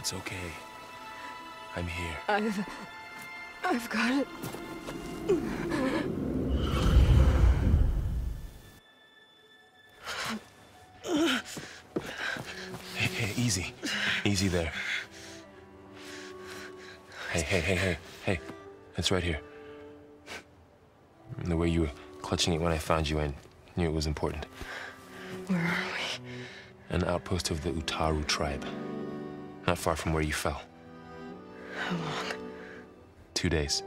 It's okay. I'm here. I've got it. Hey, easy. Easy there. Hey. It's right here. The way you were clutching it when I found you, I knew it was important. Where are we? An outpost of the Utaru tribe. Not far from where you fell. How long? 2 days.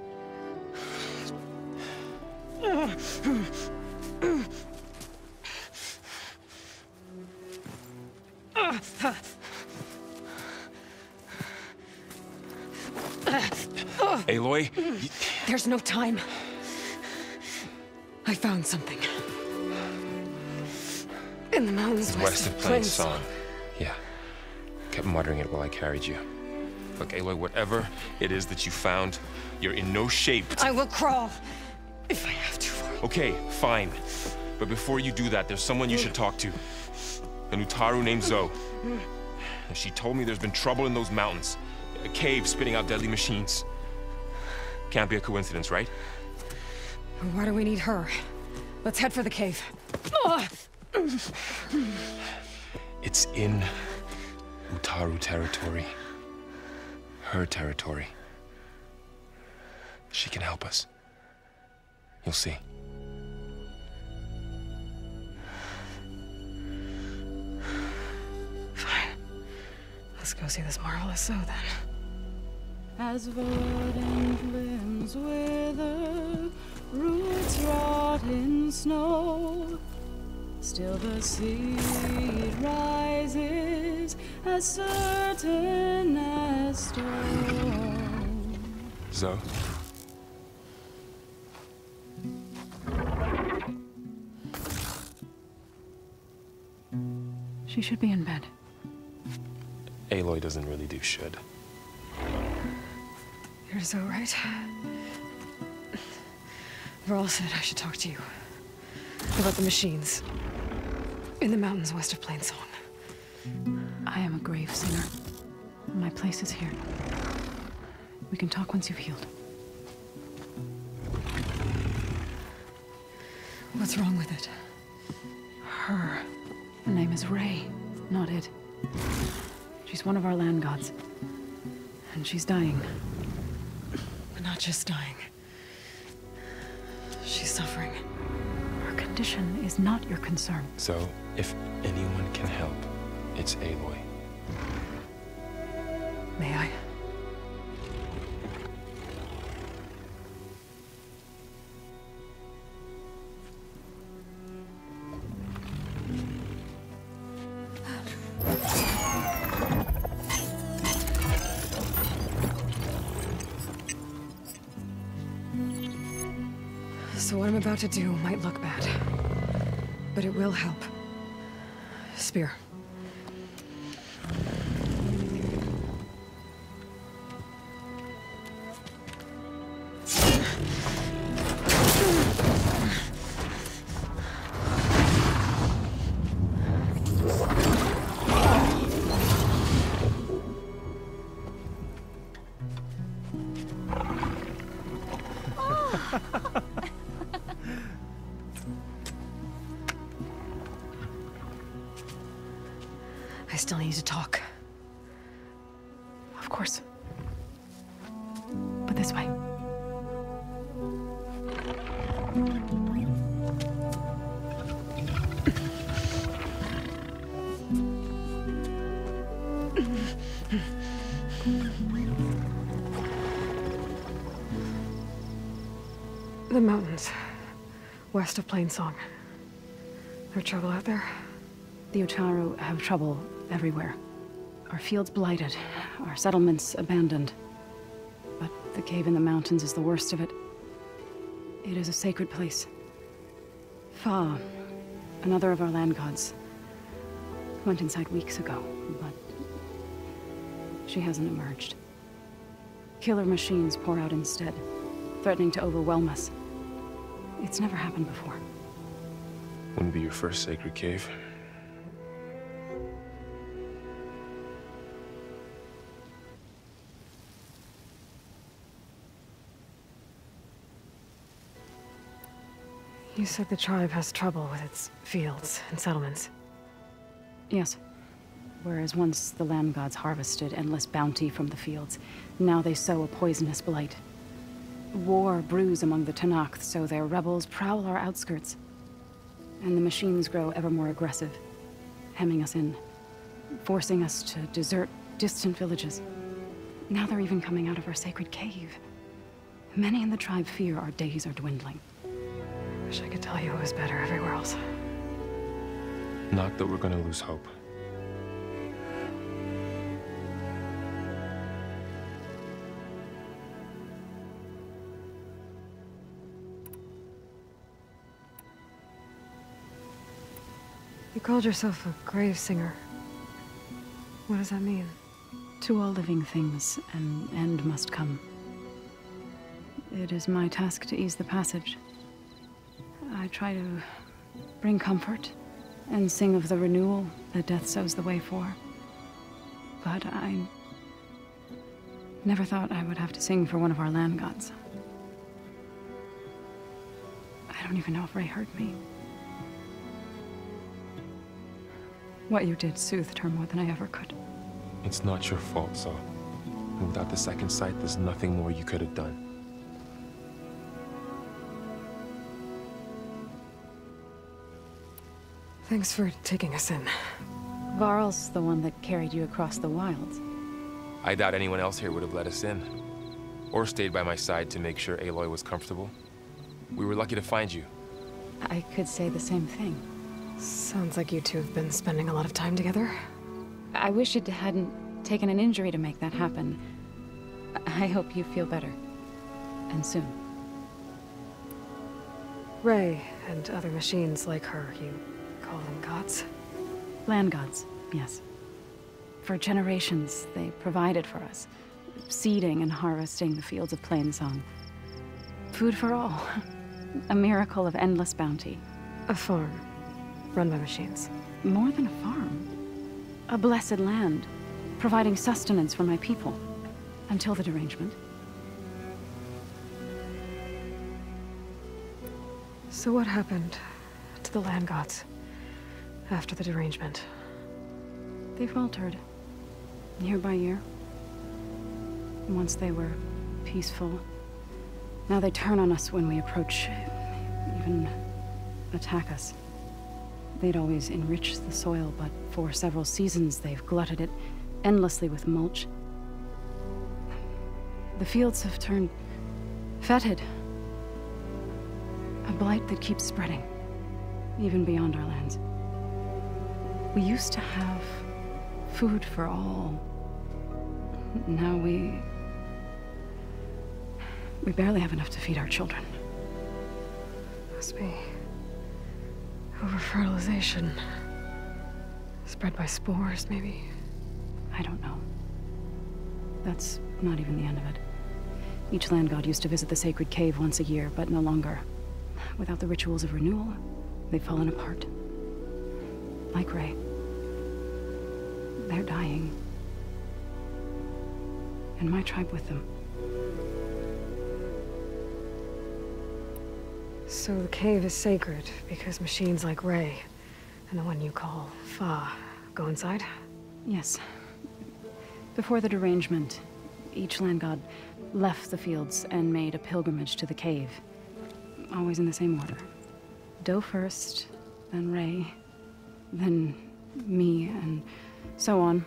Aloy? There's no time. I found something. In the mountains West of Plainsong. Yeah. Kept muttering it while I carried you. Look, Aloy, whatever it is that you found, you're in no shape to... I will crawl, if I have to. Okay, fine. But before you do that, there's someone you should talk to. An Utaru named Zoe. And she told me there's been trouble in those mountains. A cave spitting out deadly machines. Can't be a coincidence, right? Why do we need her? Let's head for the cave. It's in Utaru territory. Her territory. She can help us. You'll see. Fine. Let's go see this marvelous Zoe then. As verdant limbs wither, roots rot in snow, still the seed rises as certain as stone. Zoe? She should be in bed. Aloy doesn't really do should. You're Zoe, right? Varl said I should talk to you. About the machines. In the mountains west of Plainsong. I am a grave singer. My place is here. We can talk once you've healed. What's wrong with it? Her name is Ray, not it. She's one of our land gods. And she's dying. But not just dying. She's suffering. Her condition is not your concern. So, if anyone can help, it's Aloy. May I? So what I'm about to do might look bad, but it will help. Spear. I still need to talk. Of course. But this way. The mountains, west of Plainsong. There trouble out there? The Utaru have trouble everywhere. Our fields blighted, our settlements abandoned. But the cave in the mountains is the worst of it. It is a sacred place. Fa, another of our land gods, went inside weeks ago, but she hasn't emerged. Killer machines pour out instead, threatening to overwhelm us. It's never happened before. Wouldn't be your first sacred cave. You said the tribe has trouble with its fields and settlements. Yes. Whereas once the land gods harvested endless bounty from the fields, now they sow a poisonous blight. War brews among the Tenakth, so their rebels prowl our outskirts. And the machines grow ever more aggressive, hemming us in, forcing us to desert distant villages. Now they're even coming out of our sacred cave. Many in the tribe fear our days are dwindling. Wish I could tell you it was better everywhere else. Not that we're gonna lose hope. You called yourself a grave singer. What does that mean? To all living things, an end must come. It is my task to ease the passage. I try to bring comfort and sing of the renewal that death sows the way for. But I never thought I would have to sing for one of our land gods. I don't even know if Ray heard me. What you did soothed her more than I ever could. It's not your fault, Saul. And without the second sight, there's nothing more you could have done. Thanks for taking us in. Varl's the one that carried you across the wilds. I doubt anyone else here would have let us in. Or stayed by my side to make sure Aloy was comfortable. We were lucky to find you. I could say the same thing. Sounds like you two have been spending a lot of time together. I wish it hadn't taken an injury to make that happen. I hope you feel better. And soon. Ray and other machines like her, you call them gods? Land gods, yes. For generations, they provided for us, seeding and harvesting the fields of Plainsong. Food for all. A miracle of endless bounty. A farm, run by machines. More than a farm. A blessed land, providing sustenance for my people. Until the derangement. So what happened to the land gods after the derangement? They faltered, year by year. Once they were peaceful. Now they turn on us when we approach, even attack us. They'd always enriched the soil, but for several seasons they've glutted it endlessly with mulch. The fields have turned fetid. A blight that keeps spreading, even beyond our lands. We used to have food for all. Now we barely have enough to feed our children. Must be over-fertilization. Spread by spores, maybe? I don't know. That's not even the end of it. Each land god used to visit the sacred cave once a year, but no longer. Without the rituals of renewal, they've fallen apart. Like Ray. They're dying. And my tribe with them. So the cave is sacred because machines like Ray and the one you call Fa go inside? Yes. Before the derangement, each land god left the fields and made a pilgrimage to the cave. Always in the same order. Do first, then Ray, then me, and so on.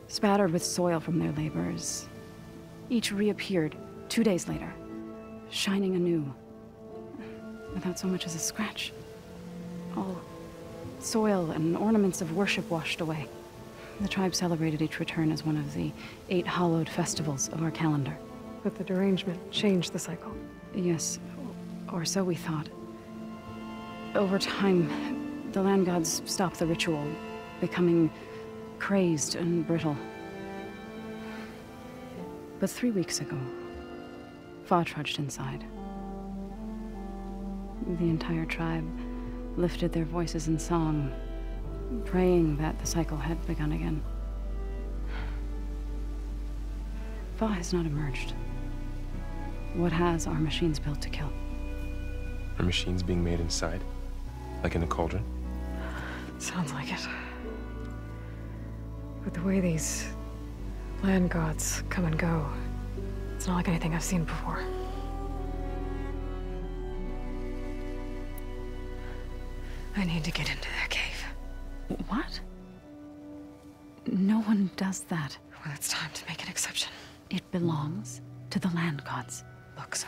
Spattered with soil from their labors. Each reappeared 2 days later, shining anew. Without so much as a scratch. All soil and ornaments of worship washed away. The tribe celebrated each return as one of the 8 hallowed festivals of our calendar. But the derangement changed the cycle. Yes, or so we thought. Over time, the land gods stopped the ritual, becoming crazed and brittle. But 3 weeks ago, Fa trudged inside. The entire tribe lifted their voices in song, praying that the cycle had begun again. Fa has not emerged. What has are machines built to kill. Are machines being made inside? Like in a cauldron? Sounds like it. But the way these land gods come and go, it's not like anything I've seen before. I need to get into their cave. What? No one does that. Well, it's time to make an exception. It belongs to the land gods. Look, so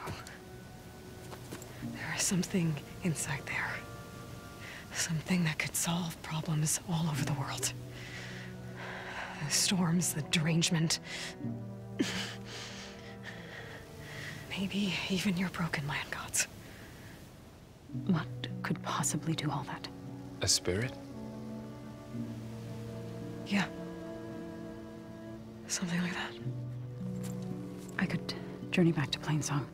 there is something inside there. Something that could solve problems all over the world. The storms, the derangement. Maybe even your broken land gods. What could possibly do all that? A spirit? Yeah. Something like that. I could journey back to Plainsong,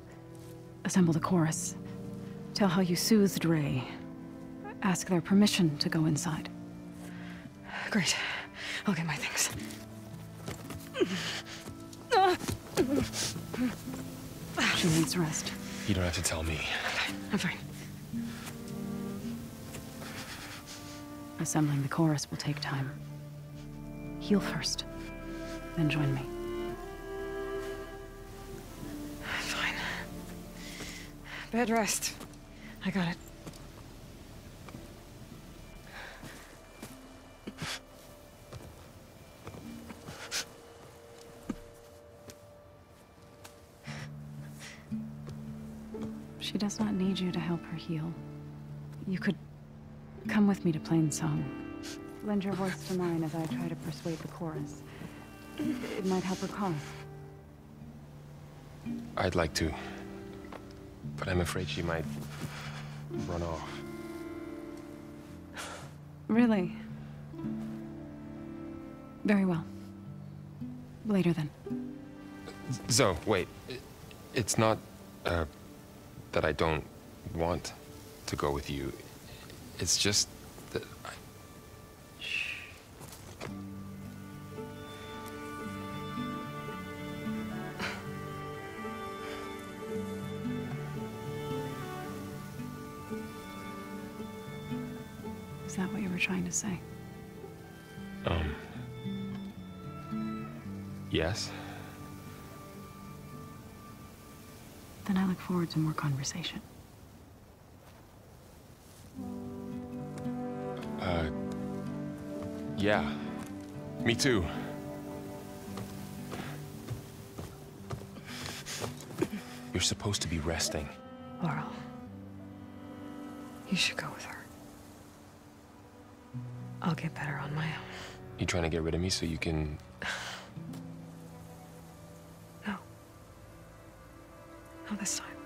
assemble the chorus, tell how you soothed Ray, ask their permission to go inside. Great. I'll get my things. She needs rest. You don't have to tell me. I'm fine. Assembling the chorus will take time. Heal first, then join me. Fine. Bed rest. I got it. She does not need you to help her heal. You could come with me to Plainsong. Lend your voice to mine as I try to persuade the chorus. It might help her cause. I'd like to. But I'm afraid she might run off. Really? Very well. Later then. Zoe, wait. It's not, that I don't want to go with you. It's just that I... Shh. Is that what you were trying to say? Yes? Then I look forward to more conversation. Yeah. Me too. You're supposed to be resting. Laurel. You should go with her. I'll get better on my own. You trying to get rid of me so you can... No. Not this time.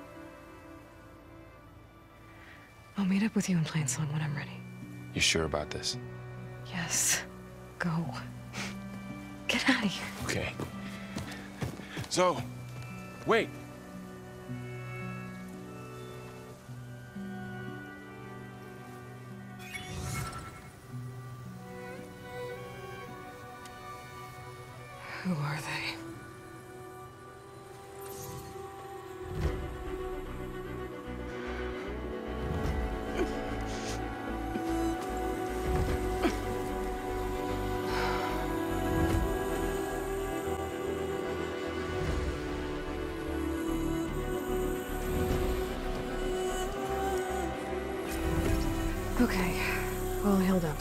I'll meet up with you in Plainsong when I'm ready. You sure about this? Yes. Go. Get out of here. Okay. Zoe! Wait! Who are they? Okay, all healed up.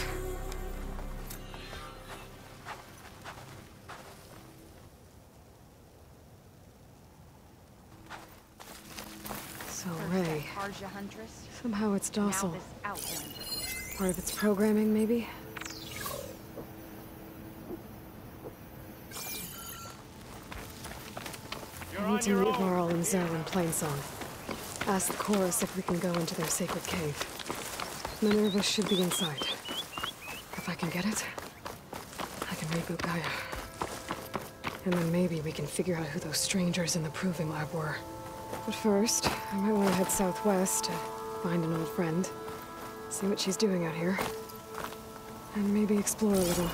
So, Ray. Somehow it's docile. Part of its programming, maybe? I need to meet Laurel and Zoe in Plainsong. Ask the chorus if we can go into their sacred cave. Minerva should be inside. If I can get it, I can reboot Gaia. And then maybe we can figure out who those strangers in the proving lab were. But first, I might want to head southwest to find an old friend. See what she's doing out here. And maybe explore a little.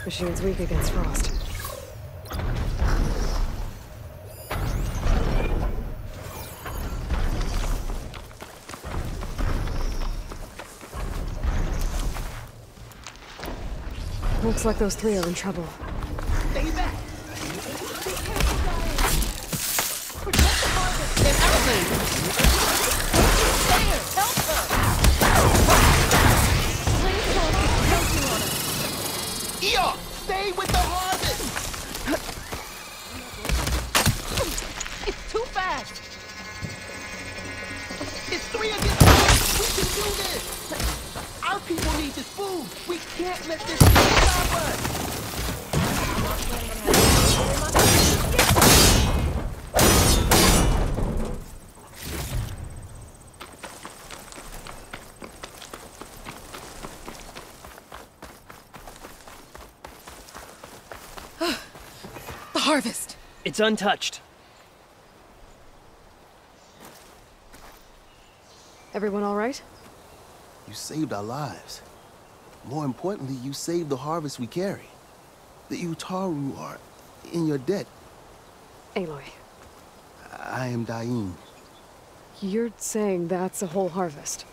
Machine's weak against frost. Looks like those three are in trouble. Stay back! Protect the harvest and outlane! There! Help her! Planeswalker is counting on us! Eeyore! Stay with the harvest! It's too fast! It's 3 against 1! We can do this! Our people need this food! We can't let this stop us! The harvest! It's untouched. Everyone all right? You saved our lives. More importantly, you saved the harvest we carry. The Utaru are in your debt. Aloy, I am Dain. you're saying that's a whole harvest?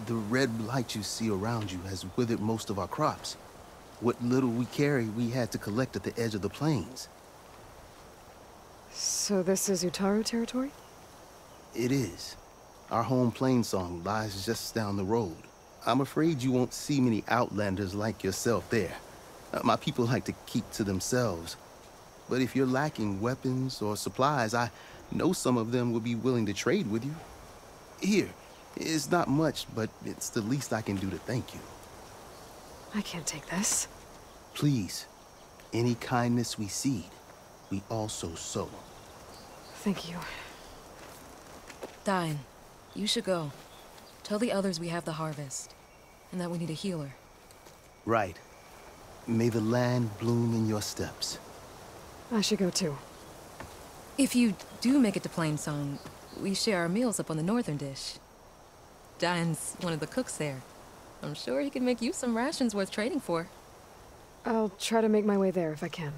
The red blight you see around you has withered most of our crops. What little we carry, we had to collect at the edge of the plains. So this is Utaru territory? It is. Our home Plainsong lies just down the road. I'm afraid you won't see many outlanders like yourself there. My people like to keep to themselves. But if you're lacking weapons or supplies, I know some of them will be willing to trade with you. Here, it's not much, but it's the least I can do to thank you. I can't take this. Please, any kindness we seed, we also sow. Thank you. Dain, you should go. Tell the others we have the harvest, and that we need a healer. Right. May the land bloom in your steps. I should go too. If you do make it to Plainsong, we share our meals up on the northern dish. Dain's one of the cooks there. I'm sure he can make you some rations worth trading for. I'll try to make my way there if I can.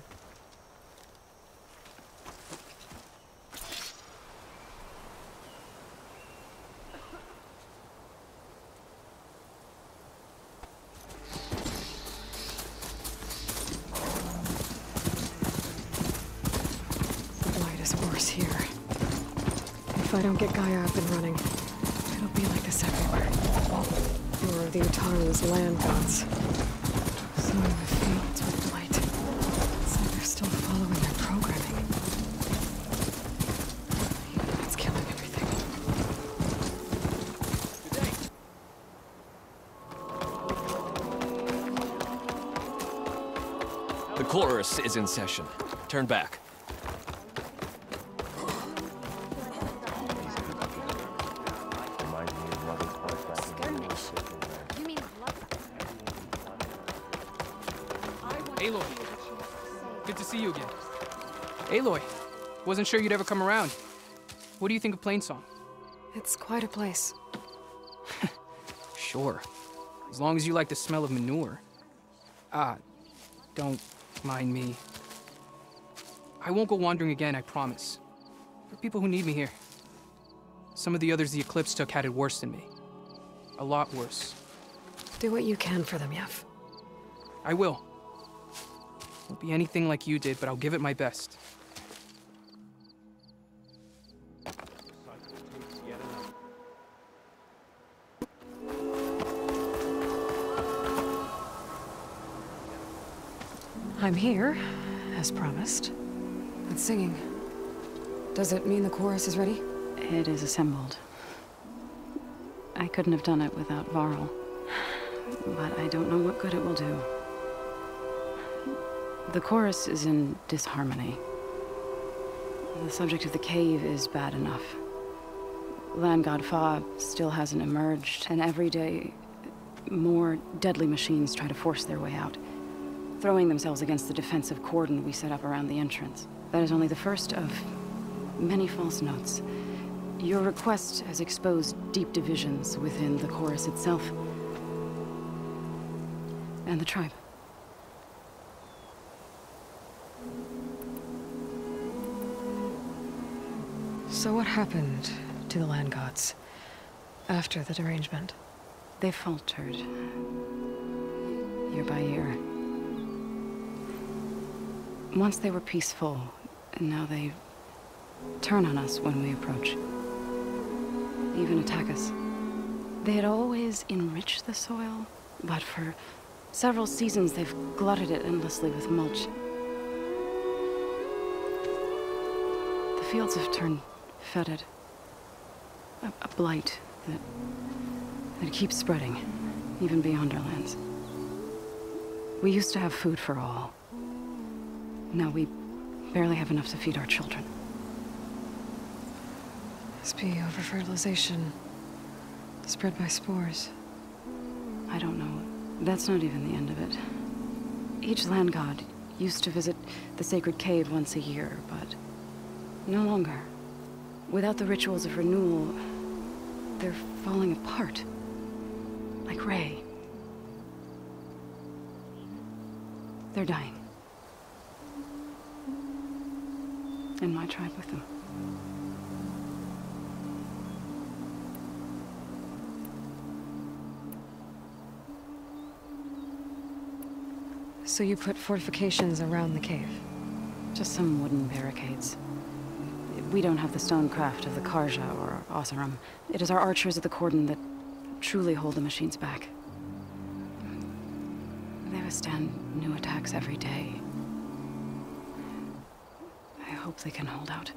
The blight is worse here. If I don't get Gaia up and running, it'll be like this everywhere. Or the Utaru's land gods. Some of the fields with blight. It's like they're still following their programming. It's killing everything. The chorus is in session. Turn back. Aloy, good to see you again. Aloy, wasn't sure you'd ever come around. What do you think of Plainsong? It's quite a place. Sure, as long as you like the smell of manure. Don't mind me. I won't go wandering again, I promise. There are people who need me here. Some of the others the Eclipse took had it worse than me. A lot worse. Do what you can for them, Yev. I will. Won't be anything like you did, but I'll give it my best. I'm here, as promised. It's singing. Does it mean the chorus is ready? It is assembled. I couldn't have done it without Varl. But I don't know what good it will do. The chorus is in disharmony. The subject of the cave is bad enough. Land God Fa still hasn't emerged, and every day, more deadly machines try to force their way out, throwing themselves against the defensive cordon we set up around the entrance. That is only the first of many false notes. Your request has exposed deep divisions within the chorus itself and the tribe. So what happened to the land gods after the derangement? They faltered year by year. Once they were peaceful, and now they turn on us when we approach. Even attack us. They had always enriched the soil, but for several seasons they've glutted it endlessly with mulch. The fields have turned fetid. A blight that keeps spreading, even beyond our lands. We used to have food for all. Now we barely have enough to feed our children. Must be over-fertilization. Spread by spores. I don't know. That's not even the end of it. Each land god used to visit the sacred cave once a year, but no longer. Without the rituals of renewal, they're falling apart. Like Ray. They're dying. And my tribe with them. So you put fortifications around the cave? Just some wooden barricades. We don't have the stonecraft of the Karja or Oseram. It is our archers at the cordon that truly hold the machines back. They withstand new attacks every day. I hope they can hold out.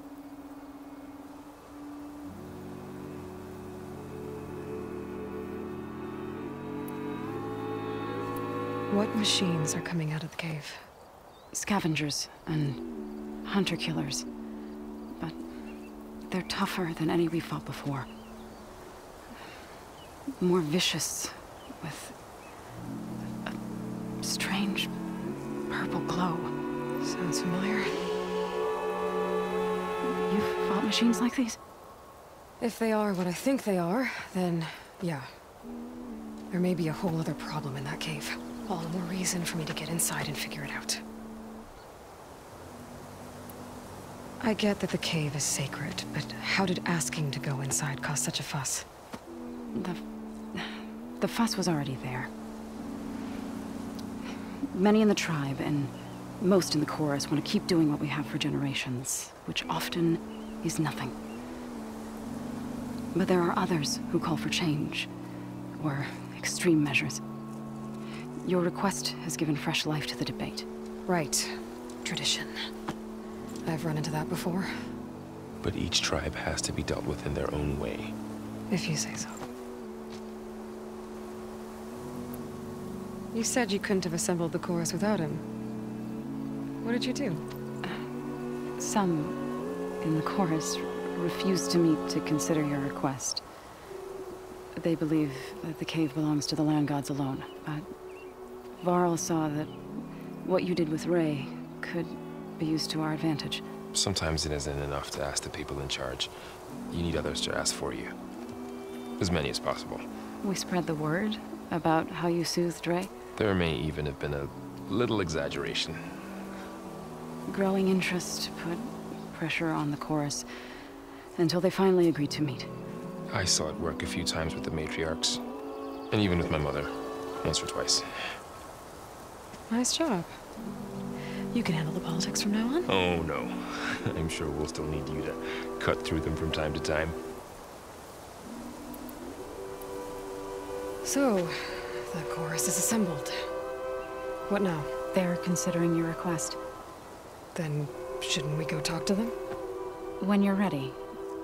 What machines are coming out of the cave? Scavengers and hunter-killers. But they're tougher than any we fought before. More vicious, with a strange purple glow. Sounds familiar. You've fought machines like these? If they are what I think they are, then yeah. There may be a whole other problem in that cave. All the more reason for me to get inside and figure it out. I get that the cave is sacred, but how did asking to go inside cause such a fuss? The fuss was already there. Many in the tribe, and most in the chorus, want to keep doing what we have for generations, which often is nothing. But there are others who call for change, or extreme measures. Your request has given fresh life to the debate. Right. Tradition. I've run into that before. But each tribe has to be dealt with in their own way. If you say so. You said you couldn't have assembled the chorus without him. What did you do? Some in the chorus refused to meet to consider your request. They believe that the cave belongs to the land gods alone, but Varl saw that what you did with Ray could be used to our advantage. Sometimes it isn't enough to ask the people in charge. You need others to ask for you. As many as possible. We spread the word about how you soothed Ray. There may even have been a little exaggeration. Growing interest put pressure on the chorus until they finally agreed to meet. I saw it work a few times with the matriarchs. And even with my mother. Once or twice. Nice job. You can handle the politics from now on? Oh, no. I'm sure we'll still need you to cut through them from time to time. So, the chorus is assembled. What now? They're considering your request. Then, shouldn't we go talk to them? When you're ready.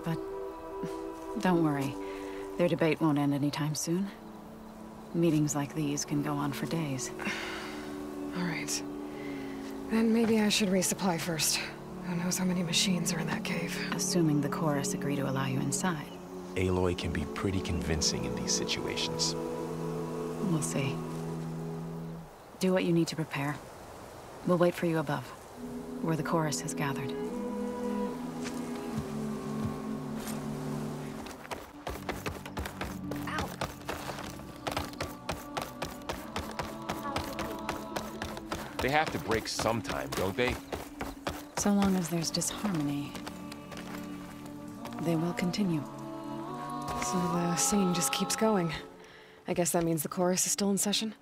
But don't worry. Their debate won't end anytime soon. Meetings like these can go on for days. All right. Then maybe I should resupply first. Who knows how many machines are in that cave? Assuming the chorus agree to allow you inside. Aloy can be pretty convincing in these situations. We'll see. Do what you need to prepare. We'll wait for you above, where the chorus has gathered. They have to break sometime, don't they? So long as there's disharmony, they will continue. So the singing just keeps going. I guess that means the chorus is still in session?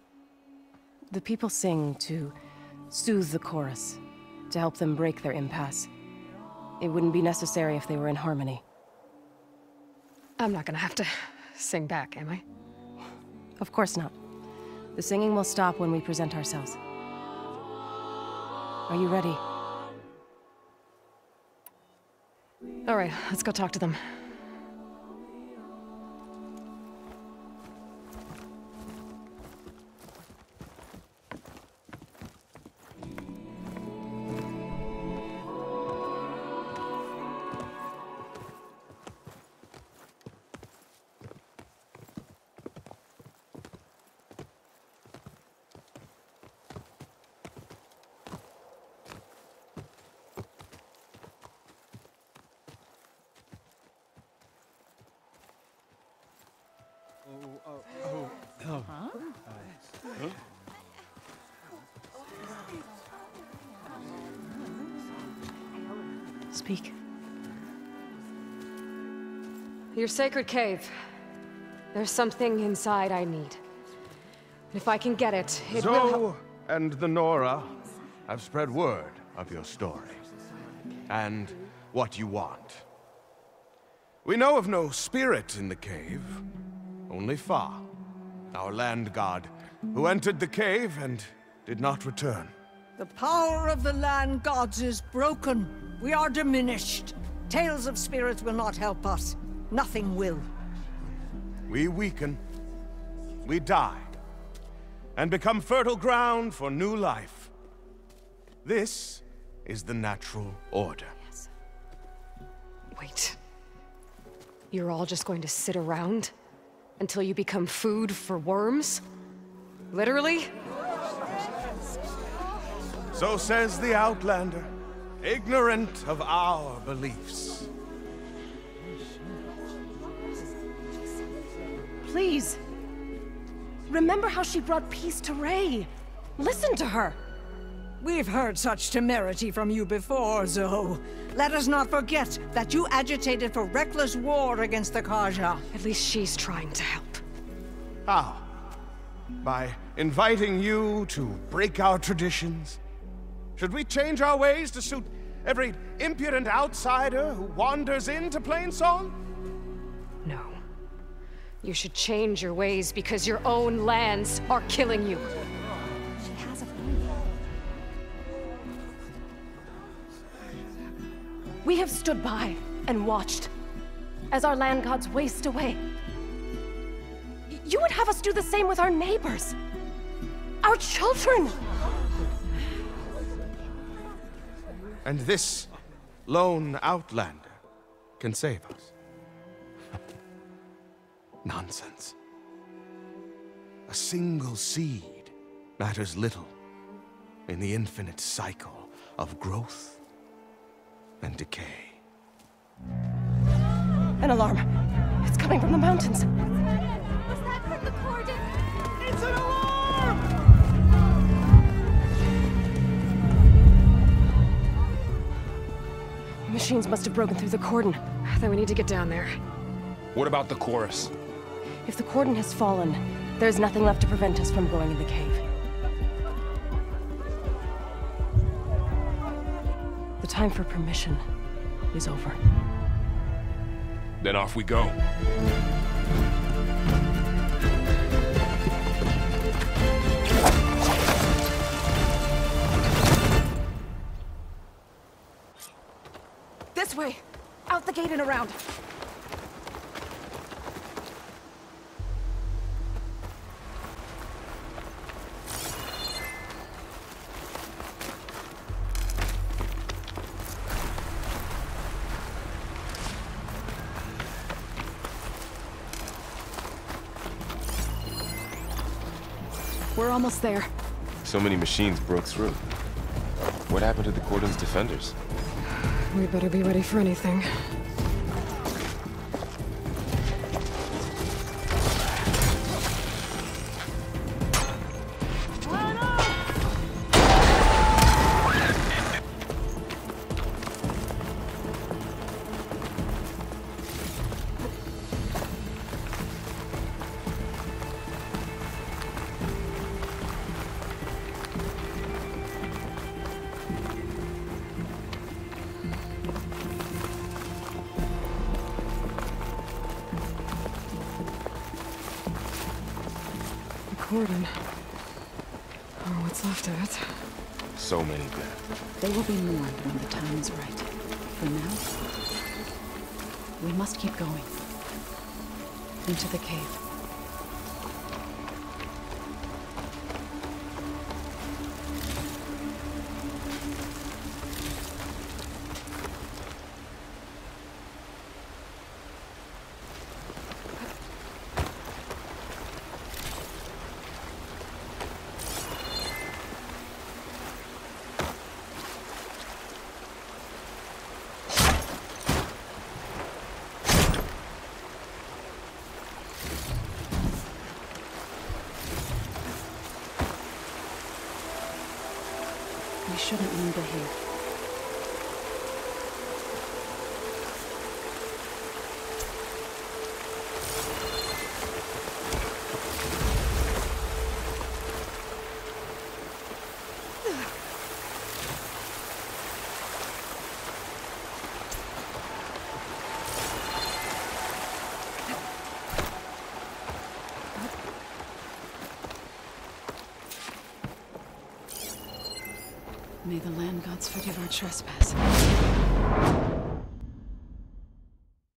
The people sing to soothe the chorus, to help them break their impasse. It wouldn't be necessary if they were in harmony. I'm not gonna have to sing back, am I? Of course not. The singing will stop when we present ourselves. Are you ready? All right, let's go talk to them. Speak. Your sacred cave. There's something inside I need. If I can get it, it will help. Zoe and the Nora have spread word of your story, and what you want. We know of no spirit in the cave, only Fa, our land god, who entered the cave and did not return. The power of the land gods is broken. We are diminished. Tales of spirits will not help us. Nothing will. We weaken, we die, and become fertile ground for new life. This is the natural order. Yes. Wait. You're all just going to sit around until you become food for worms? Literally? So says the Outlander, ignorant of our beliefs. Please. Remember how she brought peace to Ray. Listen to her. We've heard such temerity from you before, Zoe. Let us not forget that you agitated for reckless war against the Carja. At least she's trying to help. How? By inviting you to break our traditions? Should we change our ways to suit every impudent outsider who wanders into Plainsong? No. You should change your ways because your own lands are killing you. She has a phone. We have stood by and watched as our land gods waste away. You would have us do the same with our neighbors, our children. And this lone outlander can save us. Nonsense. A single seed matters little in the infinite cycle of growth and decay. An alarm. It's coming from the mountains. Was that from the Cordon? It's an alarm! Machines must have broken through the cordon. Then we need to get down there. What about the chorus? If the cordon has fallen, there's nothing left to prevent us from going in the cave. The time for permission is over. Then off we go. This way! Out the gate and around! We're almost there. So many machines broke through. What happened to the Cordon's defenders? We better be ready for anything. cordon. Or what's left of it. So many dead. They will be mourned when the time is right. For now, we must keep going. Into the cave. We shouldn't linger here. May the land gods forgive our trespass.